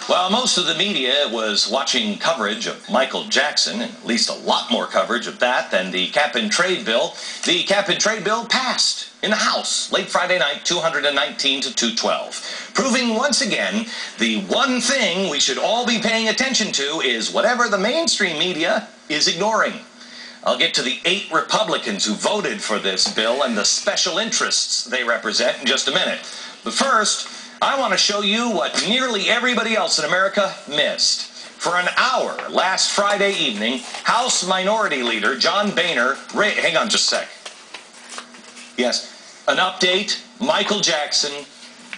While most of the media was watching coverage of Michael Jackson, and at least a lot more coverage of that than the cap-and-trade bill, the cap-and-trade bill passed in the House late Friday night, 219 to 212, proving once again the one thing we should all be paying attention to is whatever the mainstream media is ignoring. I'll get to the 8 Republicans who voted for this bill and the special interests they represent in just a minute. But first, I want to show you what nearly everybody else in America missed. For an hour last Friday evening, House Minority Leader John Boehner, hang on just a sec. Yes, an update, Michael Jackson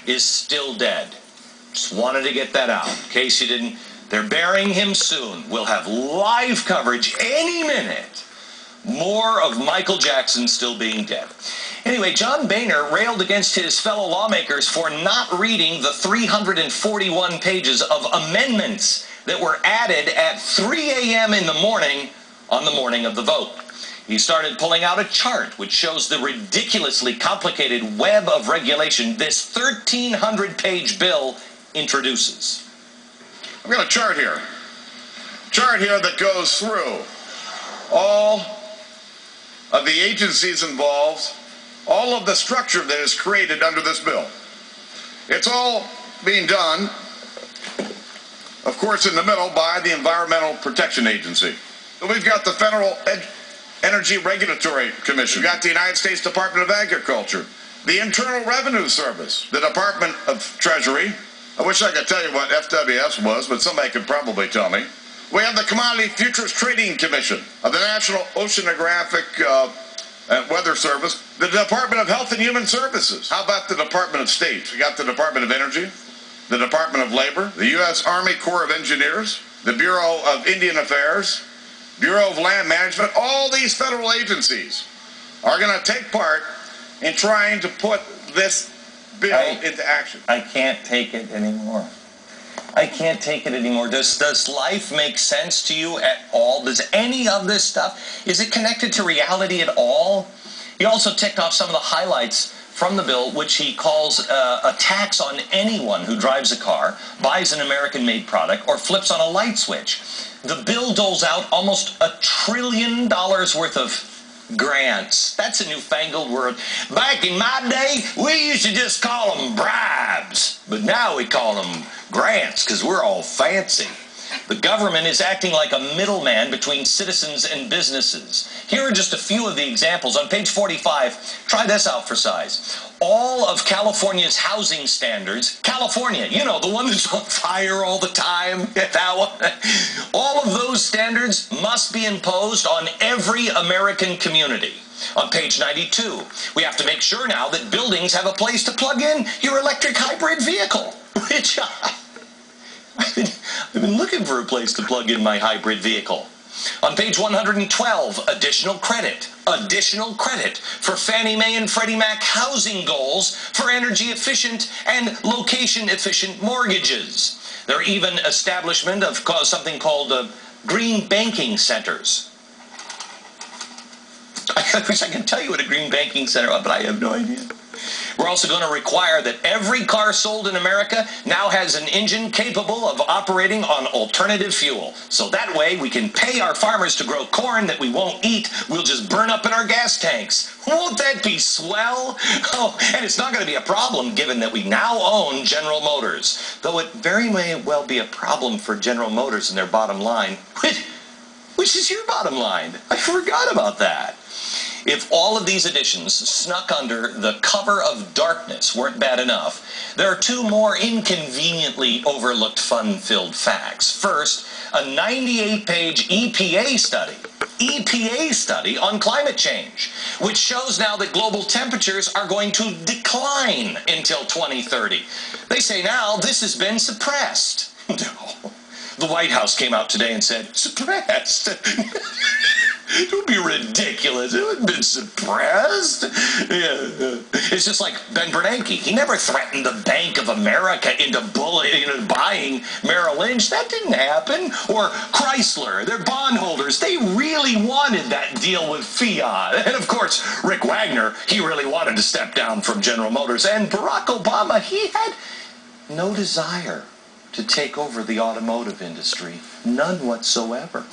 is still dead. Just wanted to get that out. In case you didn't, they're burying him soon. We'll have live coverage any minute. More of Michael Jackson still being dead. Anyway, John Boehner railed against his fellow lawmakers for not reading the 341 pages of amendments that were added at 3 a.m. in the morning on the morning of the vote. He started pulling out a chart which shows the ridiculously complicated web of regulation this 1,300-page bill introduces. I've got a chart here that goes through all of the agencies involved, all of the structure that is created under this bill. It's all being done, of course, in the middle by the Environmental Protection Agency. We've got the Federal Energy Regulatory Commission. We've got the United States Department of Agriculture, the Internal Revenue Service, the Department of Treasury. I wish I could tell you what FWS was, but somebody could probably tell me. We have the Commodity Futures Trading Commission, the National Oceanographic and Weather Service, the Department of Health and Human Services. How about the Department of State? We got the Department of Energy, the Department of Labor, the U.S. Army Corps of Engineers, the Bureau of Indian Affairs, Bureau of Land Management. All these federal agencies are going to take part in trying to put this bill into action. I can't take it anymore. I can't take it anymore. Does life make sense to you at all? Does any of this stuff, is it connected to reality at all? He also ticked off some of the highlights from the bill, which he calls a tax on anyone who drives a car, buys an American-made product, or flips on a light switch. The bill doles out almost $1 trillion worth of grants. That's a newfangled word. Back in my day, we used to just call them bribes. But now we call them grants because we're all fancy. The government is acting like a middleman between citizens and businesses. Here are just a few of the examples. On page 45, try this out for size. All of California's housing standards, California, you know, the one that's on fire all the time, that one. All of those standards must be imposed on every American community. On page 92, we have to make sure now that buildings have a place to plug in your electric hybrid vehicle, which I've been looking for a place to plug in my hybrid vehicle. On page 112, additional credit for Fannie Mae and Freddie Mac housing goals for energy-efficient and location-efficient mortgages. There are even establishment of something called green banking centers. I wish I could tell you what a green banking center is, but I have no idea. We're also going to require that every car sold in America now has an engine capable of operating on alternative fuel. So that way we can pay our farmers to grow corn that we won't eat. We'll just burn up in our gas tanks. Won't that be swell? Oh, and it's not going to be a problem given that we now own General Motors. Though it very may well be a problem for General Motors and their bottom line. Which is your bottom line? I forgot about that. If all of these additions snuck under the cover of darkness weren't bad enough, there are 2 more inconveniently overlooked fun-filled facts. First, a 98-page EPA study on climate change, which shows now that global temperatures are going to decline until 2030. They say now this has been suppressed. No. The White House came out today and said, suppressed? Don't be ridiculous. It hasn't been suppressed. Yeah. It's just like Ben Bernanke. He never threatened the Bank of America into buying Merrill Lynch. That didn't happen. Or Chrysler, their bondholders, they really wanted that deal with Fiat. And of course, Rick Wagner, he really wanted to step down from General Motors. And Barack Obama, he had no desire to to take over the automotive industry. None whatsoever.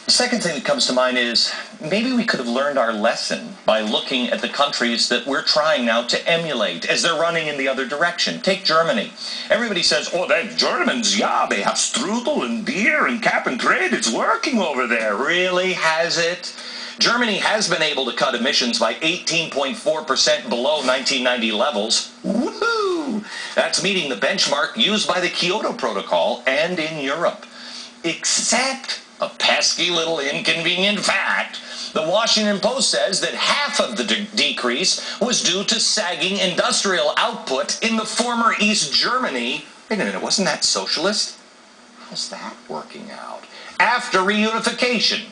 The second thing that comes to mind is maybe we could have learned our lesson by looking at the countries that we're trying now to emulate as they're running in the other direction. Take Germany. Everybody says, oh, that Germans, yeah, they have strudel and beer and cap and trade. It's working over there. Really, has it? Germany has been able to cut emissions by 18.4% below 1990 levels. Woohoo! That's meeting the benchmark used by the Kyoto Protocol and in Europe. Except a pesky little inconvenient fact. The Washington Post says that half of the decrease was due to sagging industrial output in the former East Germany. Wait a minute, wasn't that socialist? How's that working out? After reunification.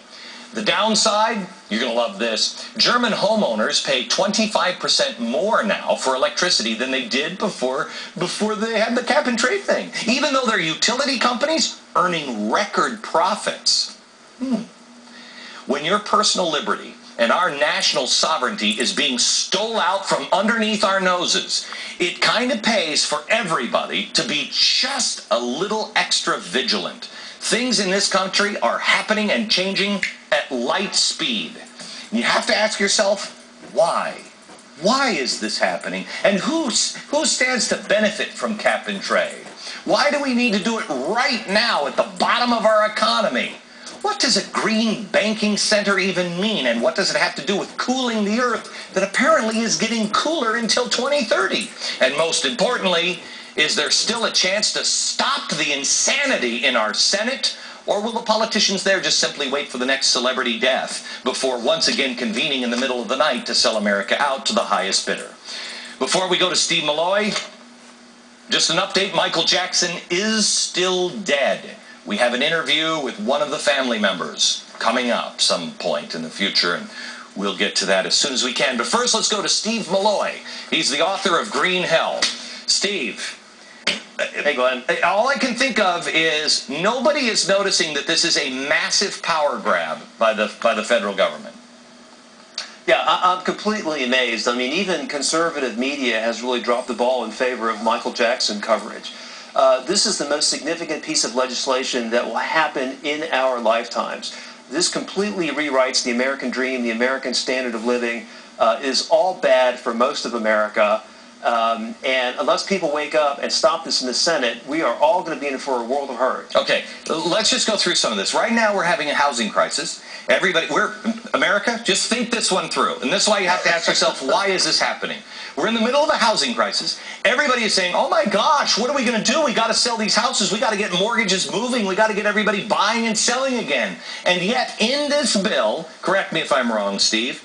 The downside, you're going to love this, German homeowners pay 25% more now for electricity than they did before they had the cap and trade thing, even though they're utility companies earning record profits. When your personal liberty and our national sovereignty is being stole out from underneath our noses, it kind of pays for everybody to be just a little extra vigilant. Things in this country are happening and changing at light speed. You have to ask yourself, why? Why is this happening? And who stands to benefit from cap and trade? Why do we need to do it right now at the bottom of our economy? What does a green banking center even mean? And what does it have to do with cooling the earth that apparently is getting cooler until 2030? And most importantly, is there still a chance to stop the insanity in our Senate? Or will the politicians there just simply wait for the next celebrity death before once again convening in the middle of the night to sell America out to the highest bidder? Before we go to Steve Malloy, just an update, Michael Jackson is still dead. We have an interview with one of the family members coming up some point in the future, and we'll get to that as soon as we can. But first, let's go to Steve Malloy. He's the author of Green Hell. Steve. Hey, Glenn. All I can think of is nobody is noticing that this is a massive power grab by the federal government. Yeah, I'm completely amazed. I mean, even conservative media has really dropped the ball in favor of Michael Jackson coverage. This is the most significant piece of legislation that will happen in our lifetimes. This completely rewrites the American dream, the American standard of living, is all bad for most of America. And unless people wake up and stop this in the Senate, we are all going to be in for a world of hurt. Okay, let's just go through some of this. Right now, we're having a housing crisis. America, just think this one through. And this is why you have to ask yourself, why is this happening? We're in the middle of a housing crisis. Everybody is saying, oh my gosh, what are we going to do? We got to sell these houses. We got to get mortgages moving. We got to get everybody buying and selling again. And yet, in this bill, correct me if I'm wrong, Steve,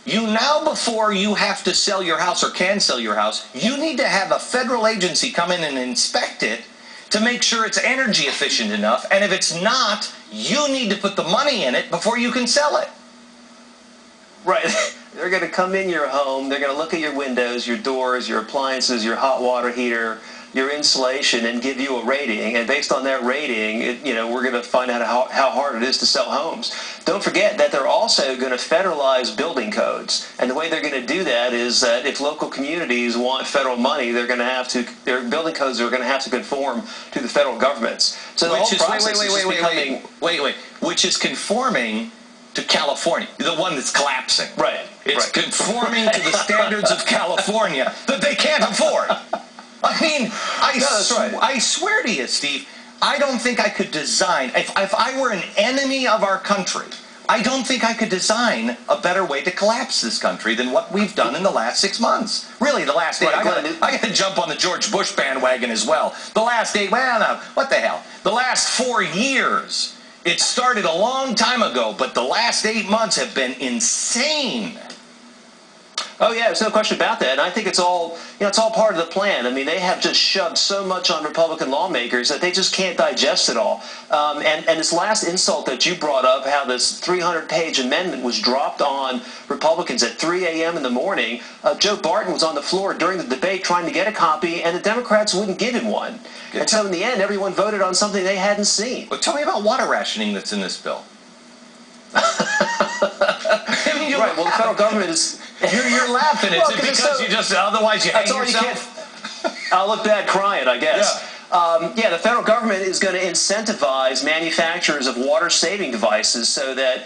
you now, before you have to sell your house or can sell your house, you need to have a federal agency come in and inspect it to make sure it's energy efficient enough. And if it's not, you need to put the money in it before you can sell it. Right. They're going to come in your home. They're going to look at your windows, your doors, your appliances, your hot water heater, your insulation, and give you a rating. And based on that rating, we're going to find out how hard it is to sell homes. Don't forget that they're also going to federalize building codes. And the way they're going to do that is that if local communities want federal money, their building codes are going to have to conform to the federal government's. So the whole process is becoming... Wait. Which is conforming to California, the one that's collapsing. Right. It's conforming to the standards of California that they can't afford. I mean, I swear to you, Steve, I don't think I could design, if I were an enemy of our country, I don't think I could design a better way to collapse this country than what we've done in the last 6 months. Really, the last 8. I got to jump on the George Bush bandwagon as well. The last 8, well, no, what the hell? The last 4 years. It started a long time ago, but the last 8 months have been insane. Oh yeah, there's no question about that. And I think it's all part of the plan. I mean, they have just shoved so much on Republican lawmakers that they just can't digest it all. And this last insult that you brought up, how this 300-page amendment was dropped on Republicans at 3 a.m. in the morning, Joe Barton was on the floor during the debate trying to get a copy, and the Democrats wouldn't give him one. And so in the end, everyone voted on something they hadn't seen. Well, tell me about water rationing that's in this bill. Right, well, the federal government is... You're laughing. Is it because you just, otherwise you hate yourself? I'll look bad crying, I guess. Yeah, the federal government is going to incentivize manufacturers of water-saving devices so that